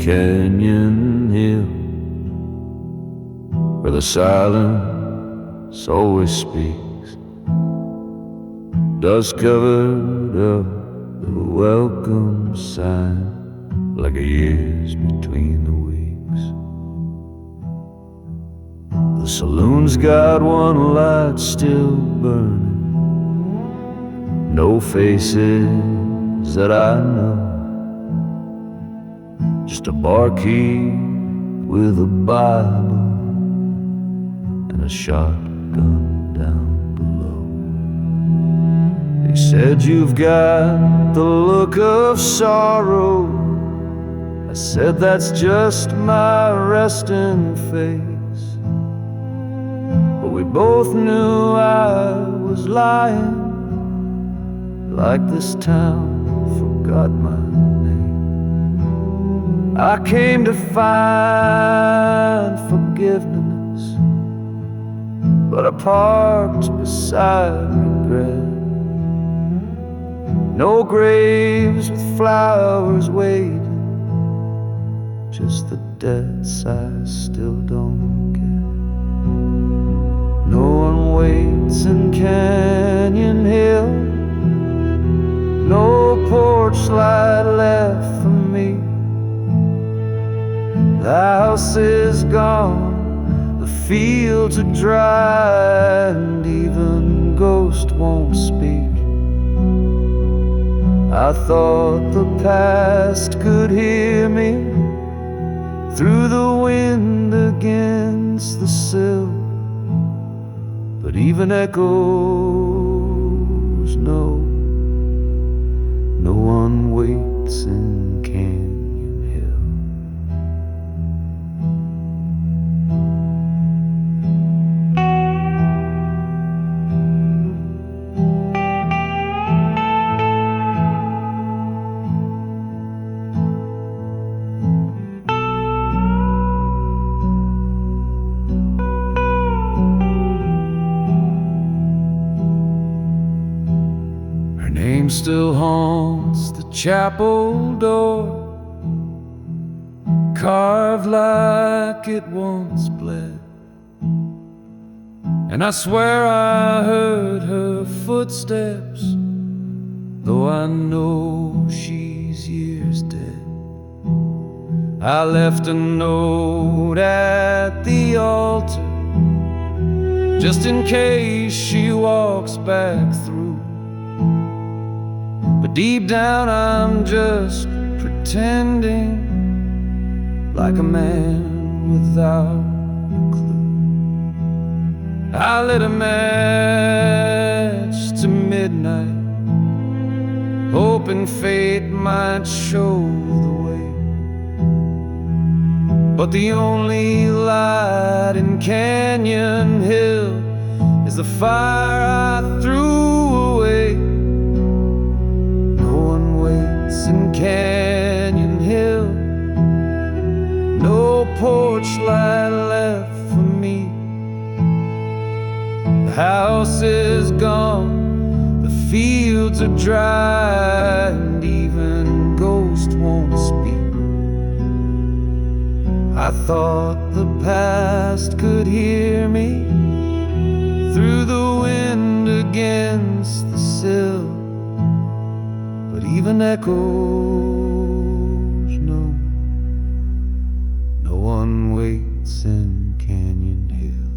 canyon hill, where the silence always speaks, dust covered up the welcome sign, like a year's between the weeks. The saloon's got one light still burning, no faces that I know, just a barkeep with a Bible and a shotgun down below. He said, "You've got the look of sorrow." I said, "That's just my resting face." But we both knew I was lying, like this town forgot my name. I came to find forgiveness, but I parked beside regret. No graves with flowers waiting, just the debts I still don't get. No one waits in Canyon Hill, no porch light left for me. The house is gone, the fields are dry, and even ghost won't speak. I thought the past could hear me through the wind against the sill, but even echoes know no one waits in Canyon Hill. Still haunts the chapel door, carved like it once bled. And I swear I heard her footsteps, though I know she's years dead. I left a note at the altar, just in case she walks back through. But deep down I'm just pretending, like a man without a clue. I lit a match to midnight, hoping fate might show the way. But the only light in Canyon Hill is the fire I threw away. In Canyon Hill, no porch light left for me. The house is gone, the fields are dry, and even ghosts won't speak. I thought the past could hear me through the wind against the sill, but even echoes know no one waits in Canyon Hill.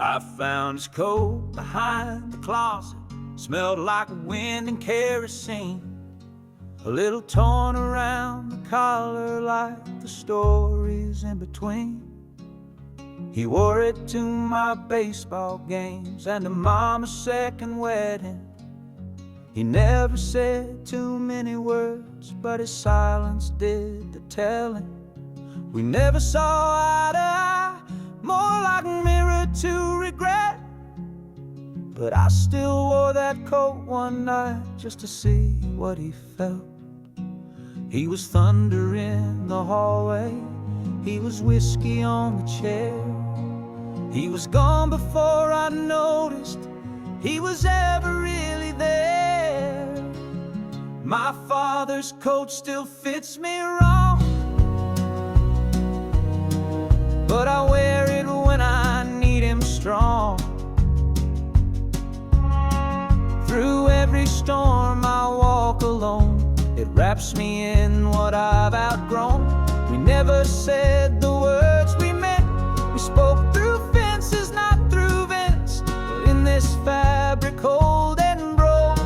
I found his coat behind the closet, smelled like wind and kerosene, a little torn around the collar like the stories in between. He wore it to my baseball games and to Mama's second wedding. He never said too many words, but his silence did the telling. We never saw eye to eye, more like mirror to regret. But I still wore that coat one night just to see what he felt. He was thunder in the hallway, he was whiskey on the chair. He was gone before I noticed he was ever really there. My father's coat still fits me wrong, but I wear it when I need him strong. Through every storm I walk alone, it wraps me in what I've outgrown. We never said the words we meant, we spoke through fences, not through vents. But in this fabric old and broke,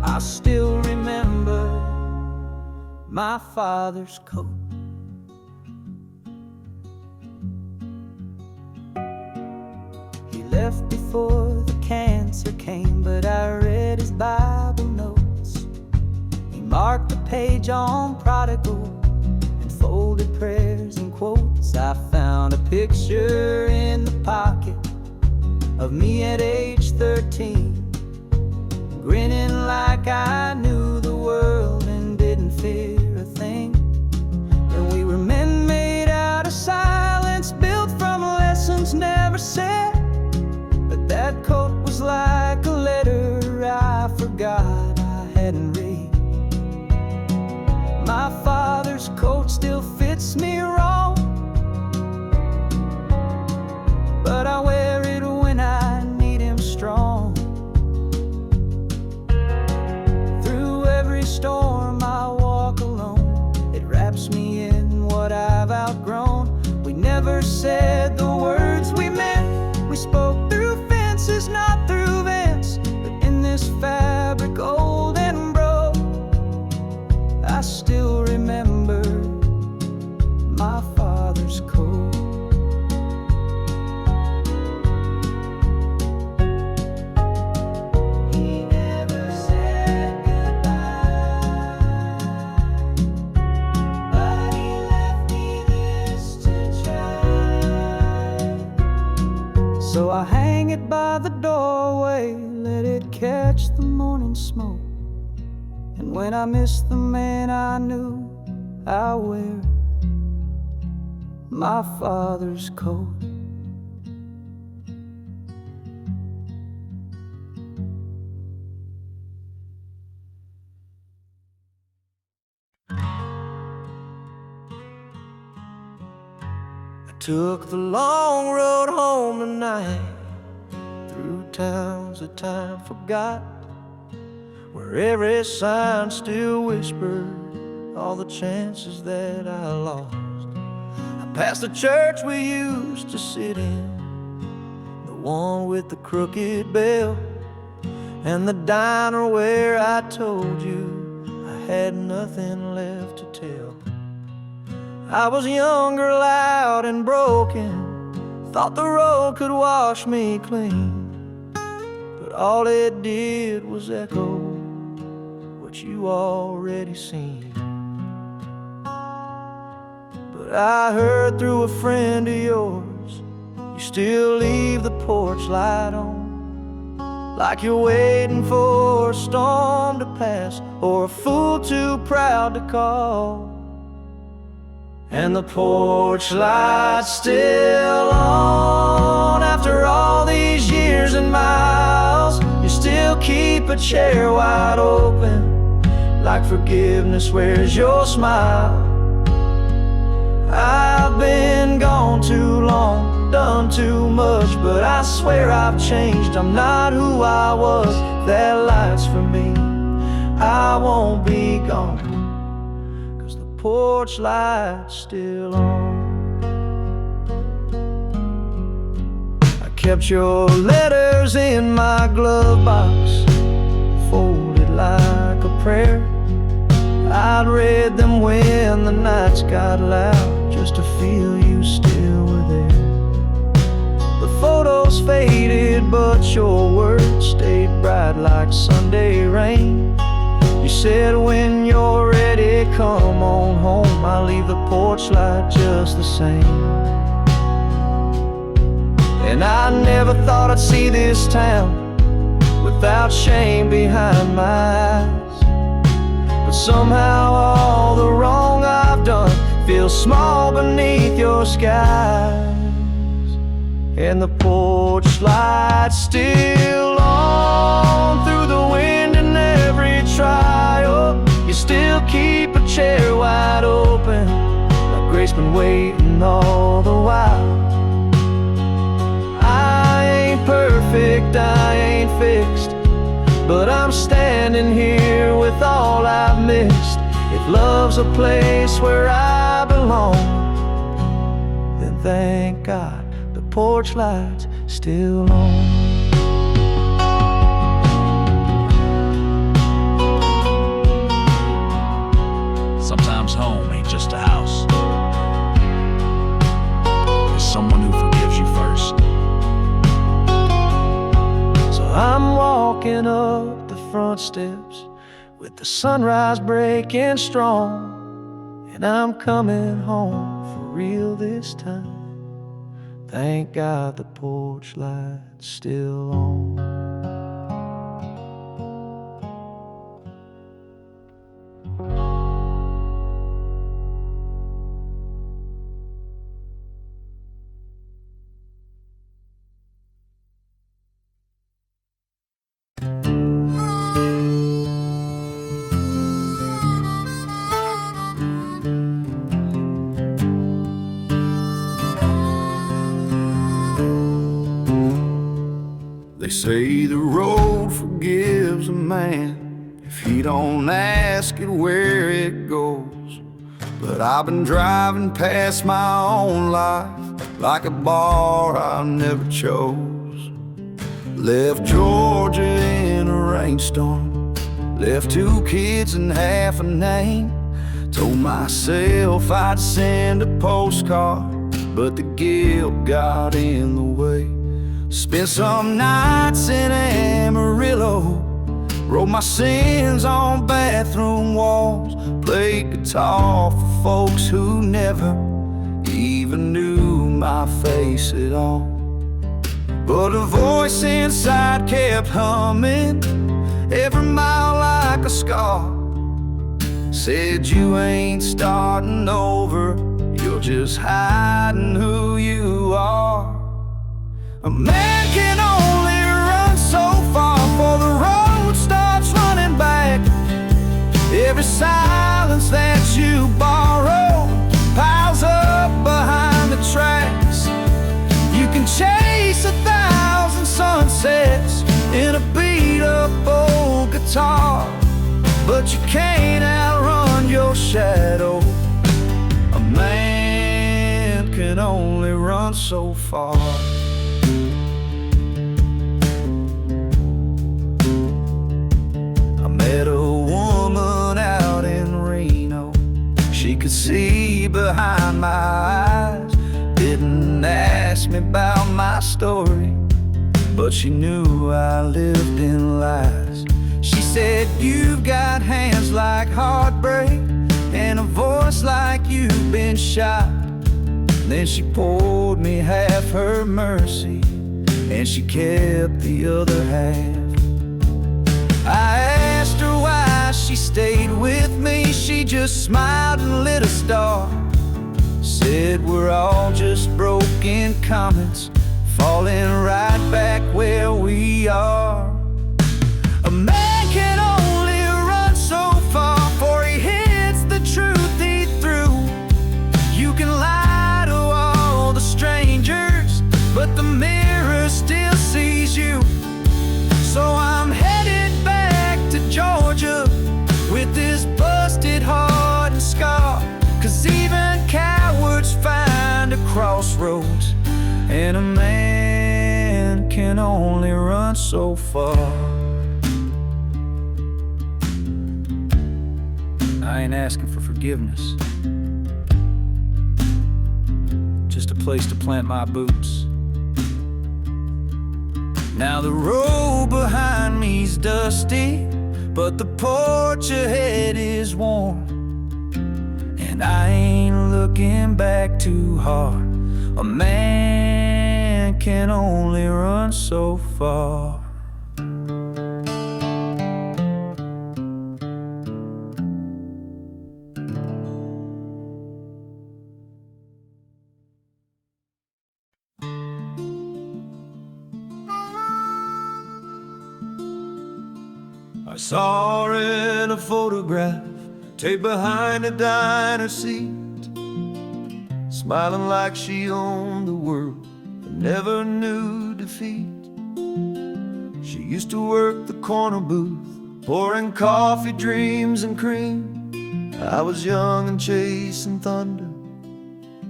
I still remember my father's coat. He left before the cancer came, but I read his Bible notes. He marked the page on prodigal and folded prayers and quotes. I found a picture in the pocket of me at age 13, grinning like I knew the world and didn't fear a thing. And we were men made out of silence, built from lessons never said. But that coat was like a letter I forgot I hadn't read. My father's coat still fits me wrong, but I wear it when I need him strong. Through every storm I walk alone, it wraps me in what I've outgrown. We never said the words we meant, we spoke through fences, not through vents. But in this fabric old and broke, I still remember my father's coat. He never said goodbye, but he left me this to try. So I hang it by the doorway, let it catch the morning smoke. And when I miss the man I knew, I wear my father's coat. I took the long road home tonight, through towns that time forgot, where every sign still whispered all the chances that I lost. I passed the church we used to sit in, the one with the crooked bell, and the diner where I told you I had nothing left to tell. I was younger, loud and broken, thought the road could wash me clean, but all it did was echo what you already seen. But I heard through a friend of yours, you still leave the porch light on, like you're waiting for a storm to pass or a fool too proud to call. And the porch light's still on after all these years and miles. You still keep a chair wide open, like forgiveness wears your smile. I've been gone too long, done too much, but I swear I've changed. I'm not who I was, that light's for me. I won't be gone, 'cause the porch light's still on. I kept your letters in my glove box, folded like a prayer. I'd read them when the nights got loud, just to feel you still were there. The photos faded, but your words stayed bright like Sunday rain. You said when you're ready, come on home. I'll leave the porch light just the same. And I never thought I'd see this town without shame behind my eyes. somehow all the wrong I've done feels small beneath your skies. And the porch lights still on through the wind and every trial. You still keep a chair wide open, like Grace been waiting all the while. I ain't perfect, I ain't fixed, but I'm standing here with all I've missed. If love's a place where I belong, then thank God the porch light's still on. Sometimes home ain't just a house. It's someone who forgives you first. So I'm walking up the front steps with the sunrise breaking strong, and I'm coming home for real this time. Thank God the porch light's still on. They say the road forgives a man if he don't ask it where it goes. But I've been driving past my own life like a bar I never chose. Left Georgia in a rainstorm, left 2 kids and half a name. Told myself I'd send a postcard, but the guilt got in the way. Spent some nights in Amarillo, wrote my sins on bathroom walls, played guitar for folks who never even knew my face at all. But a voice inside kept humming every mile like a scar. Said you ain't starting over, you're just hiding who you are. A man can only run so far before the road starts running back. Every silence that you borrow piles up behind the tracks. You can chase 1,000 sunsets in a beat-up old guitar, but you can't outrun your shadow. A man can only run so far. Met a woman out in Reno. She could see behind my eyes. Didn't ask me about my story, but she knew I lived in lies. She said, you've got hands like heartbreak and a voice like you've been shot. Then she poured me half her mercy, and she kept the other half. I asked her why she stayed with me. She just smiled and lit a star. Said we're all just broken comets, falling right back where we are. A man can only run so far before he hits the truth he threw. You can lie to all the strangers, but the mirror still sees you. So I'm headed back to Georgia with this busted heart and scar. 'Cause even cowards find a crossroads, and a man can only run so far. I ain't asking for forgiveness, just a place to plant my boots. Now the road behind me's dusty, but the porch ahead is warm. And I ain't looking back too hard. A man can only run so far. I saw her in a photograph, taped behind a diner seat, smiling like she owned the world and never knew defeat. She used to work the corner booth, pouring coffee, dreams, and cream. I was young and chasing thunder,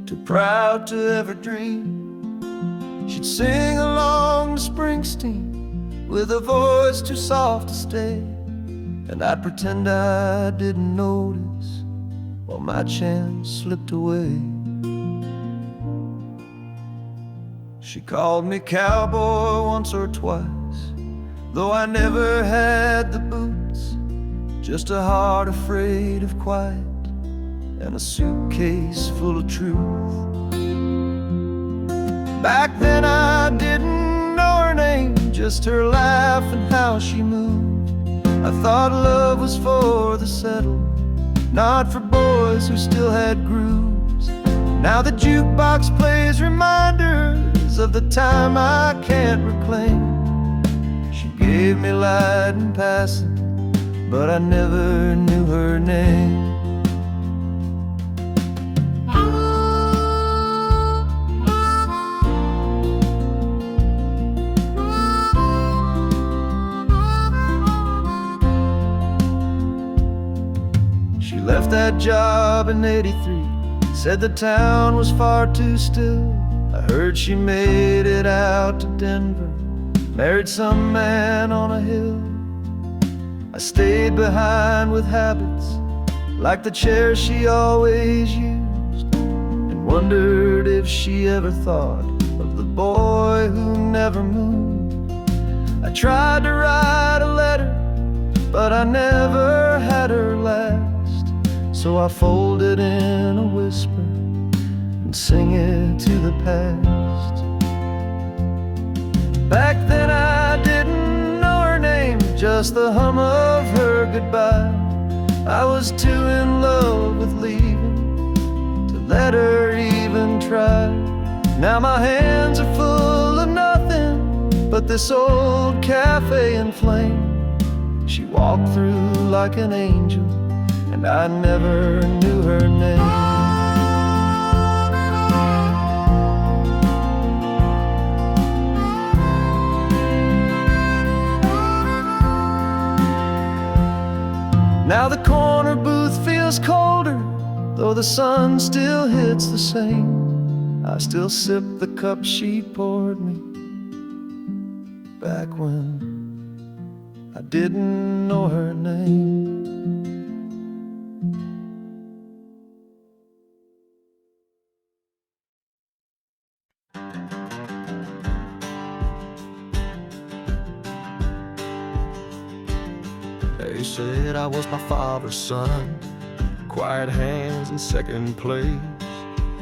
too proud to ever dream. She'd sing along to Springsteen with a voice too soft to stay, and I'd pretend I didn't notice while my chance slipped away. She called me cowboy once or twice, though I never had the boots, just a heart afraid of quiet and a suitcase full of truth. Back then I didn't know her name, just her laugh and how she moved. I thought love was for the settled, not for boys who still had grooves. Now the jukebox plays reminders of the time I can't reclaim. She gave me light in passing, but I never knew her name. She left that job in '83, said the town was far too still. I heard she made it out to Denver, married some man on a hill. I stayed behind with habits like the chair she always used, and wondered if she ever thought of the boy who never moved. I tried to write a letter, but I never had her last, so I fold it in a whisper and sing it to the past. Back then I didn't know her name, just the hum of her goodbye. I was too in love with leaving to let her even try. Now my hands are full of nothing but this old cafe in flame. She walked through like an angel, and I never knew her name. Now the corner booth feels colder, though the sun still hits the same. I still sip the cup she poured me back when I didn't know her name. They said I was my father's son, quiet hands in second place.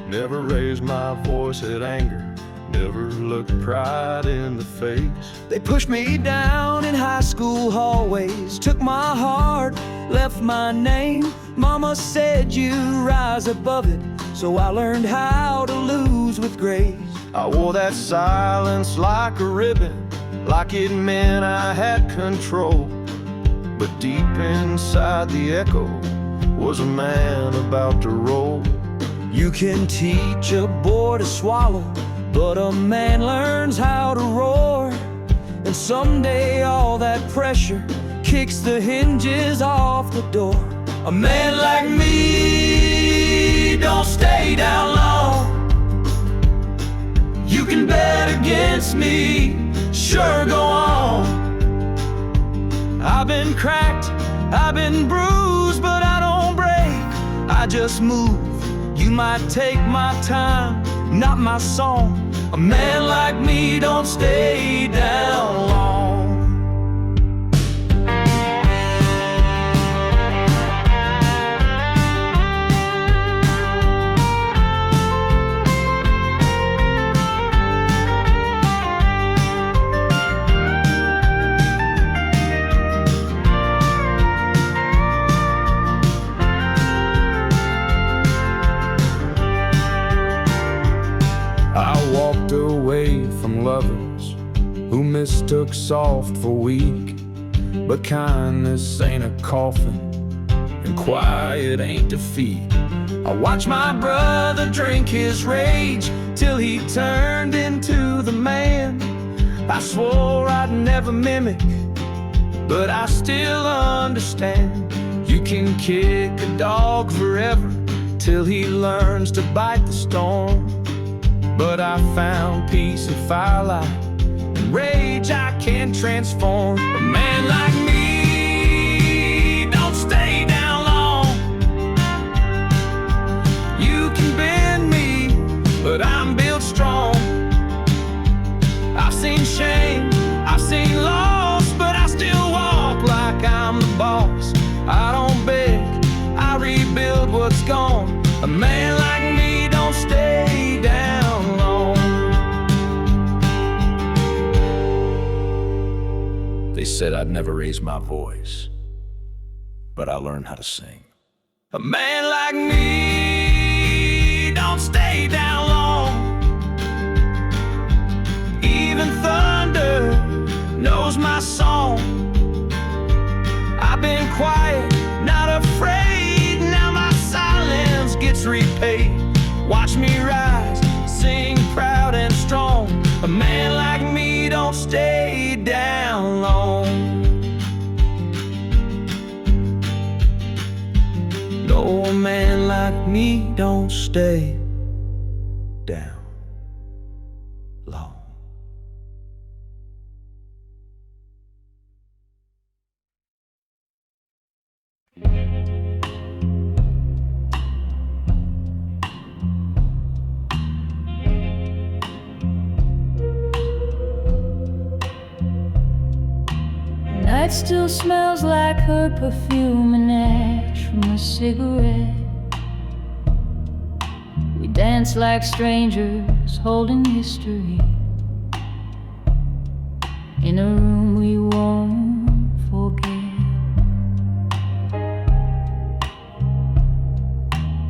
Never raised my voice at anger, never looked pride in the face. They pushed me down in high school hallways, took my heart, left my name. Mama said you rise above it, so I learned how to lose with grace. I wore that silence like a ribbon, like it meant I had control. But deep inside the echo was a man about to roll. You can teach a boy to swallow, but a man learns how to roar. And someday all that pressure kicks the hinges off the door. A man like me don't stay down long. You can bet against me, sure, go on. I've been cracked, I've been bruised, but I don't break, I just move. You might take my time, not my song. A man like me don't stay down long. Away from lovers who mistook soft for weak. but kindness ain't a coffin, and quiet ain't defeat. I watched my brother drink his rage till he turned into the man I swore I'd never mimic, but I still understand. You can kick a dog forever till he learns to bite the storm, but I found peace in firelight and rage I can't transform. A man like me don't stay down long. You can bend me, but I'm built strong. I've seen shame, I've seen loss, but I still walk like I'm the boss. I don't beg, I rebuild what's gone. A man like me don't stay down long. They said I'd never raise my voice, but I learned how to sing. A man like me don't stay down long. Even thunder knows my song. I've been quiet, not afraid. Now my silence gets repaid. Watch me rise, sing proud and strong. A man like me don't stay down long. No, a man like me don't stay down long. Night still smells like her perfume and ash from a cigarette. We dance like strangers holding history in a room we won't forget.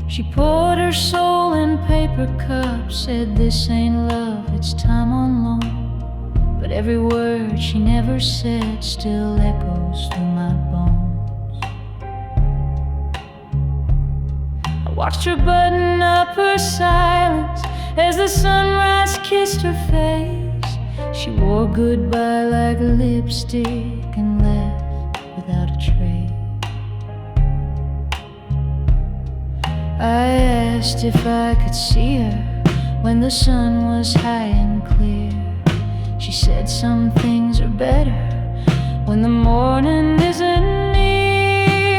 She poured her soul in paper cups, said this ain't love, it's time on loan. But every word she never said still echoes through my bones. I watched her button up her silence as the sunrise kissed her face. She wore goodbye like lipstick and left without a trace. I asked if I could see her when the sun was high and clear. She said some things are better when the morning isn't near.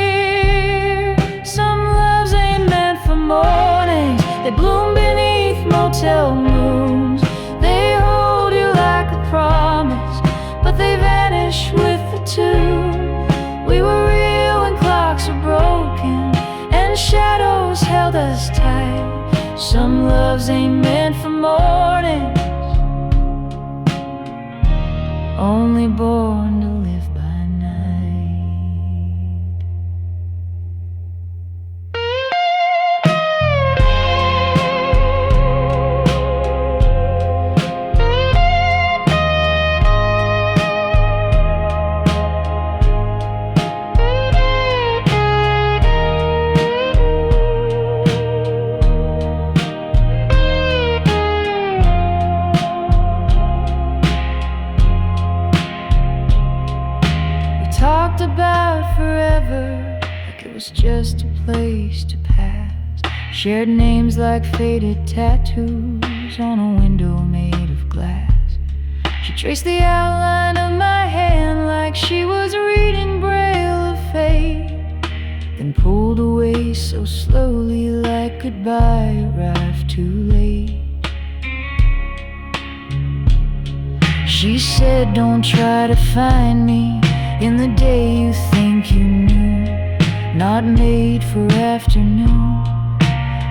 Some loves ain't meant for mornings, they bloom beneath motel moons. They hold you like a promise, but they vanish with the tune. We were real when clocks were broken and shadows held us tight. Some loves ain't meant for mornings, only born to live by night. Talked about forever like it was just a place to pass. Shared names like faded tattoos on a window made of glass. She traced the outline of my hand like she was reading braille of fate, then pulled away so slowly like goodbye arrived too late. She said, don't try to find me in the day you think you knew, not made for afternoon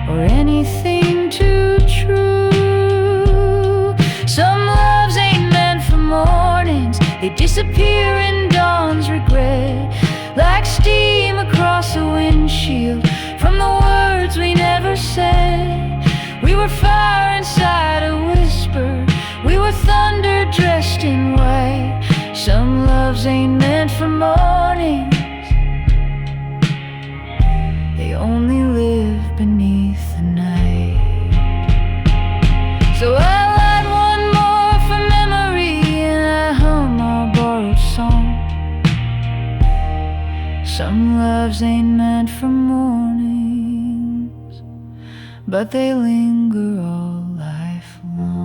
or anything too true. Some loves ain't meant for mornings, they disappear in dawn's regret, like steam across a windshield from the words we never said. We were fire inside a whisper, we were thunder dressed in white. Some loves ain't meant for mornings, they only live beneath the night. So I light one more for memory, and I hum our borrowed song. Some loves ain't meant for mornings, but they linger all life long.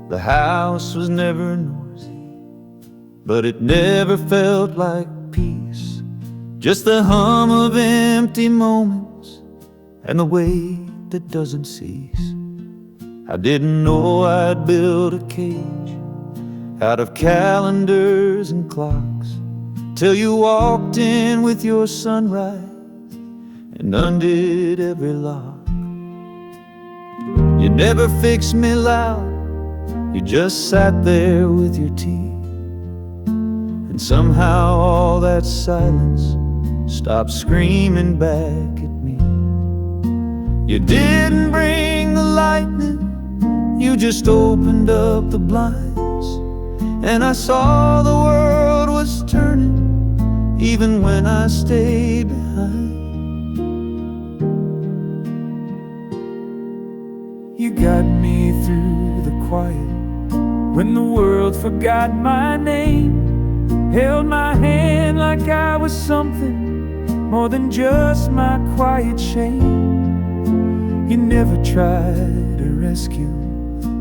The house was never noisy, but it never felt like peace. Just the hum of empty moments and the weight that doesn't cease. I didn't know I'd build a cage out of calendars and clocks, till you walked in with your sunrise and undid every lock. You never fixed me loud, you just sat there with your tea, and somehow all that silence stopped screaming back at me. You didn't bring the lightning, you just opened up the blinds, and I saw the world was turning even when I stayed behind. You got me through the quiet when the world forgot my name, held my hand like I was something more than just my quiet shame. You never tried to rescue,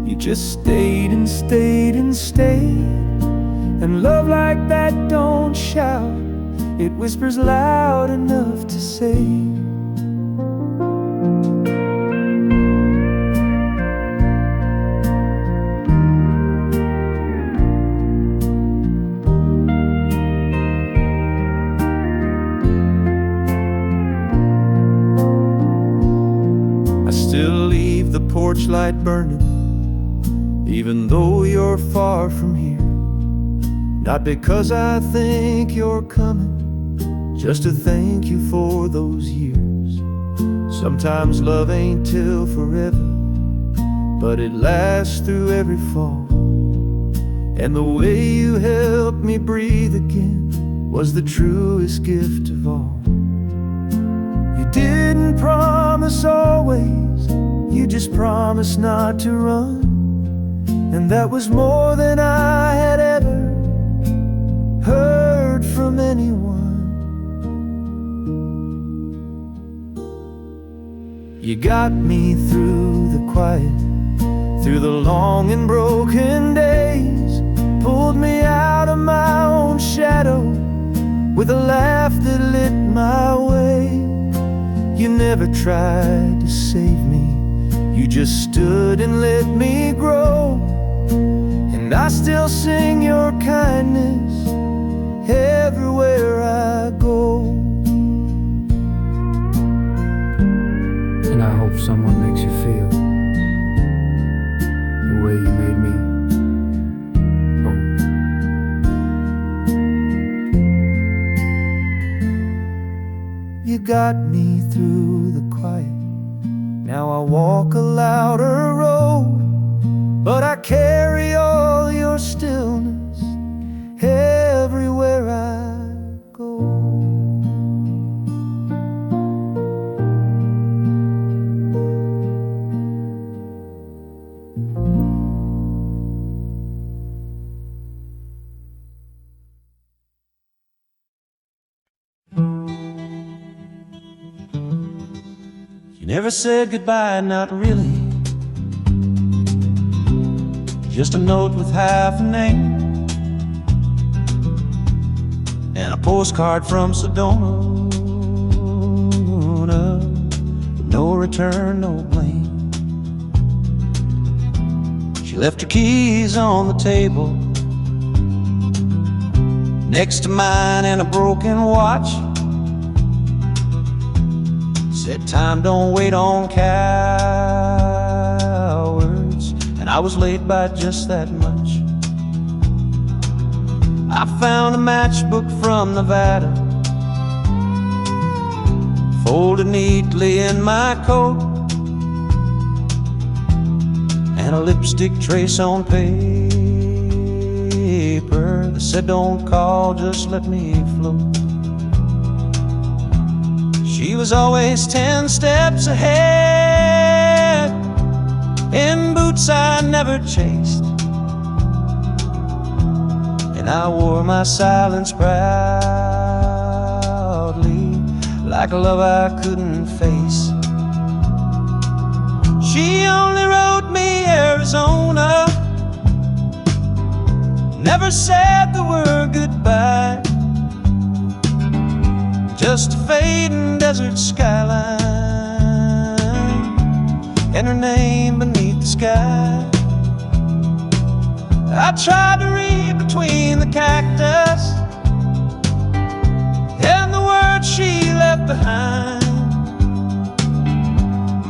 you just stayed and stayed and stayed. And love like that don't shout, it whispers loud enough to say. Porch light burning, even though you're far from here. Not because I think you're coming, just to thank you for those years. Sometimes love ain't till forever, but it lasts through every fall. And the way you helped me breathe again was the truest gift of all. You didn't promise always, you just promised not to run, and that was more than I had ever heard from anyone. You got me through the quiet, through the long and broken days, pulled me out of my own shadow with a laugh that lit my way. You never tried to save me, you just stood and let me grow. And I still sing your kindness everywhere I go. And I hope someone makes you feel the way you made me. You got me through the quiet, now I walk a louder road, but I carry all your stillness everywhere I go. You never said goodbye, not really. Just a note with half a name and a postcard from Sedona, with no return, no blame. She left her keys on the table next to mine and a broken watch. Said time don't wait on calendars. I was late by just that much. I found a matchbook from Nevada, folded neatly in my coat, and a lipstick trace on paper that said, "Don't call, just let me float." She was always 10 steps ahead, in boots I never chased, and I wore my silence proudly, like a love I couldn't face. She only wrote me Arizona, never said the word goodbye, just a fading desert skyline and her name beneath the sky. I tried to read between the cactus and the words she left behind,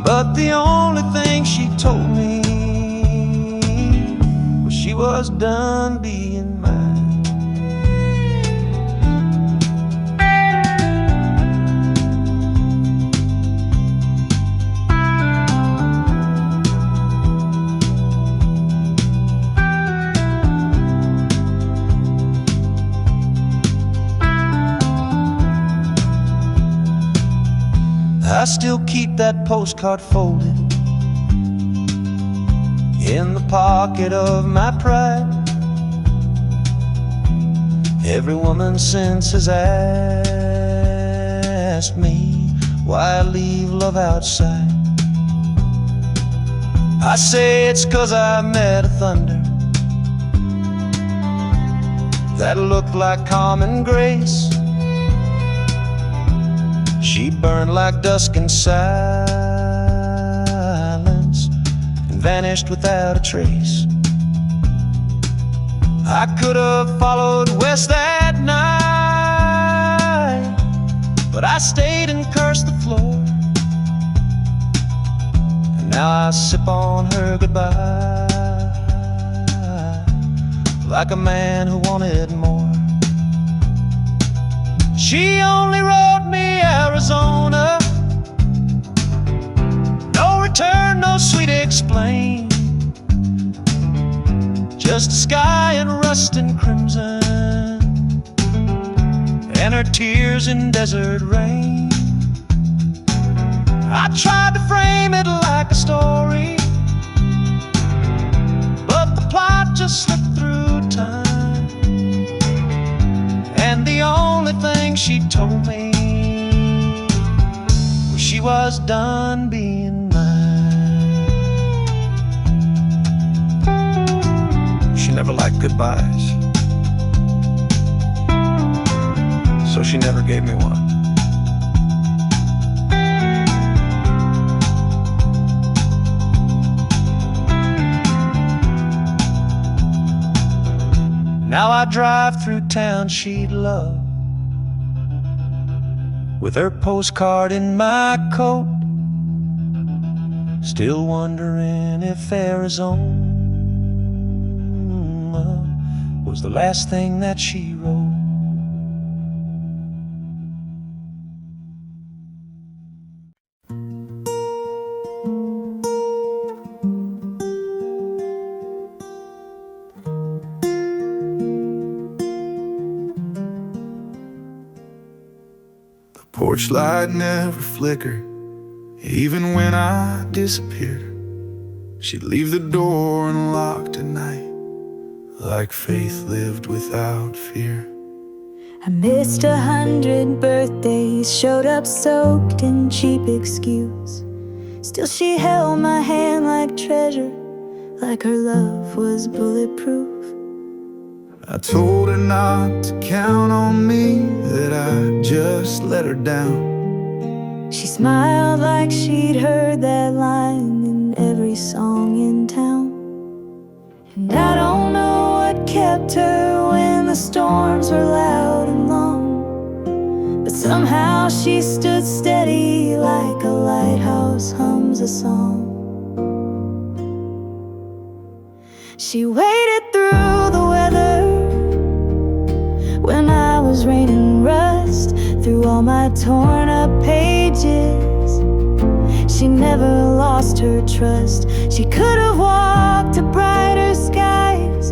but the only thing she told me was she was done being mine. I still keep that postcard folded in the pocket of my pride. Every woman since has asked me why I leave love outside. I say it's 'cause I met a thunder that looked like common grace. She burned like dusk in silence and vanished without a trace. I could have followed west that night, but I stayed and cursed the floor. And now I sip on her goodbye like a man who wanted more. She only wrote me Arizona, no return, no sweet explain, just a sky in rust and crimson, and her tears in desert rain. I tried to frame it like a story, but the plot just slipped through time, and the only thing she told me was she was done being mine. She never liked goodbyes, so she never gave me one. Now I drive through town she'd love, with her postcard in my coat, still wondering if Arizona was the last thing that she wrote. Porch light never flickered, even when I disappeared. She'd leave the door unlocked at night, like faith lived without fear. I missed 100 birthdays, showed up soaked in cheap excuse. Still she held my hand like treasure, like her love was bulletproof. I told her not to count on me, that I just let her down. She smiled like she'd heard that line in every song in town. And I don't know what kept her when the storms were loud and long, but somehow she stood steady like a lighthouse hums a song. She waited through the weather when I was raining rust through all my torn up pages. She never lost her trust. She could have walked to brighter skies,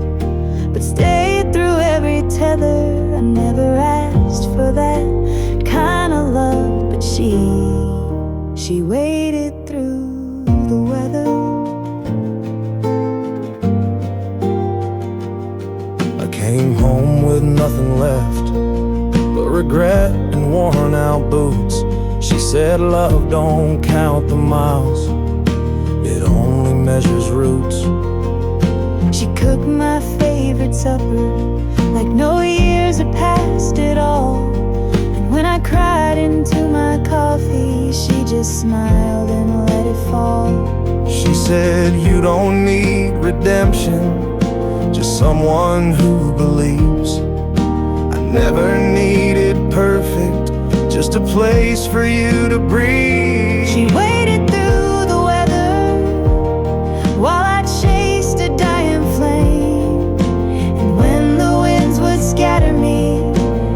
but stayed through every tether. I never asked for that kind of love, but she waited through the weather. I came home with nothing left but regret and worn out boots. She said love don't count the miles, it only measures roots. She cooked my favorite supper like no years had passed at all. And when I cried into my coffee, she just smiled and let it fall. She said you don't need redemption, just someone who believes. I never needed perfect, just a place for you to breathe. She waited through the weather while I chased a dying flame. And when the winds would scatter me,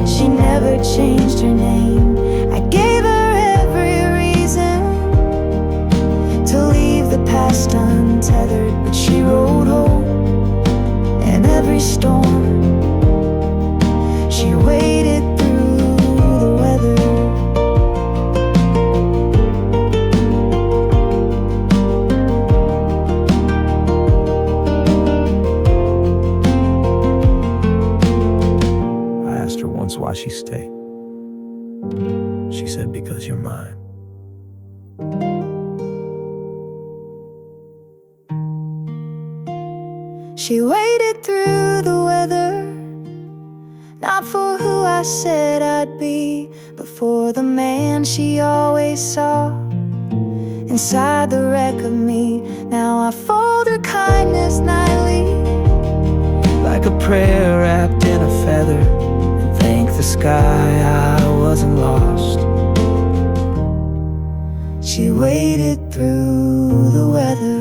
she never changed her name. I gave her every reason to leave the past untethered, but she rode home in every storm. She waited through the weather. I asked her once why she stayed. She said, because you're mine. She waited through the weather, not for who I said I'd be, but for the man she always saw inside the wreck of me. Now I fold her kindness nightly, like a prayer wrapped in a feather, and thank the sky I wasn't lost. she waited through the weather.